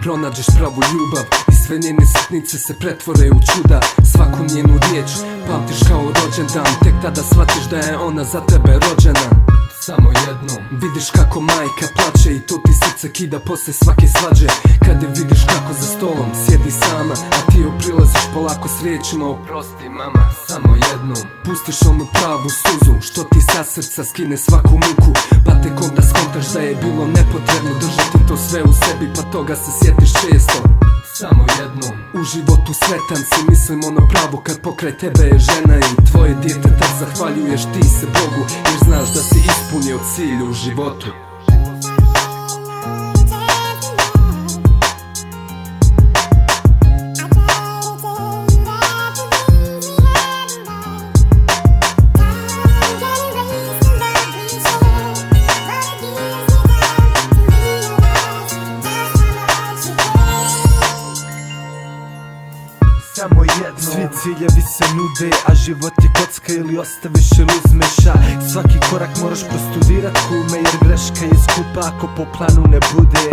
pronađeš pravu ljubav i sve njene sitnice se pretvore u čuda. Svaku njenu riječ pamtiš kao rođendan, tek tada shvatiš da je ona za tebe rođena. Samo jednom vidiš kako majka plače i to ti srce kida posle svake svađe. Kad je vidiš kako za stolom sjedi sama, a ti joj prilaziš polako s riječima oprosti mama. Samo jednom pustiš onu pravu suzu što ti sa srca skine svaku muku, pa tek onda skontaš da je bilo nepotrebno držati to sve u sebi, pa toga se sjetiš često. Samo jednom u životu sretan si, mislim ono pravo kad pokraj tebe je žena i tvoje dijete, tak zahvaljuješ ti se Bogu jer znaš da si ispunio cilj u životu. Samo jedno. Svi ciljevi se nude, a život je kocka, ili ostaviš ili uzmeš, a svaki korak moraš prostudirat kume, jer greška je skupa ako po planu ne bude.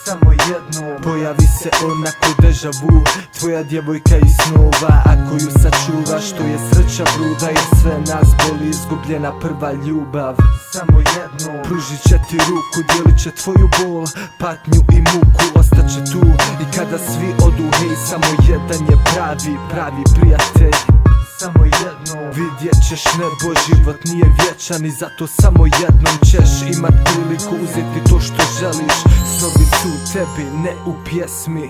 Samo jedno. Pojavi se ona ko deja vu, tvoja djevojka iz snova, ako ju sačuvaš to je sreća bruda, jer sve nas boli izgubljena prva ljubav. Samo jedno. Pružit će ti ruku, dijelit će tvoju bol, patnju i muku, ostaće tu i kada svi odu, hej, samo jedan je pravi prijatelj. Samo jedno. Vidjet ćeš nebo, život nije vječan i zato samo jednom ćeš imat priliku uzeti to što želiš. Snovi su u tebi, ne u pjesmi.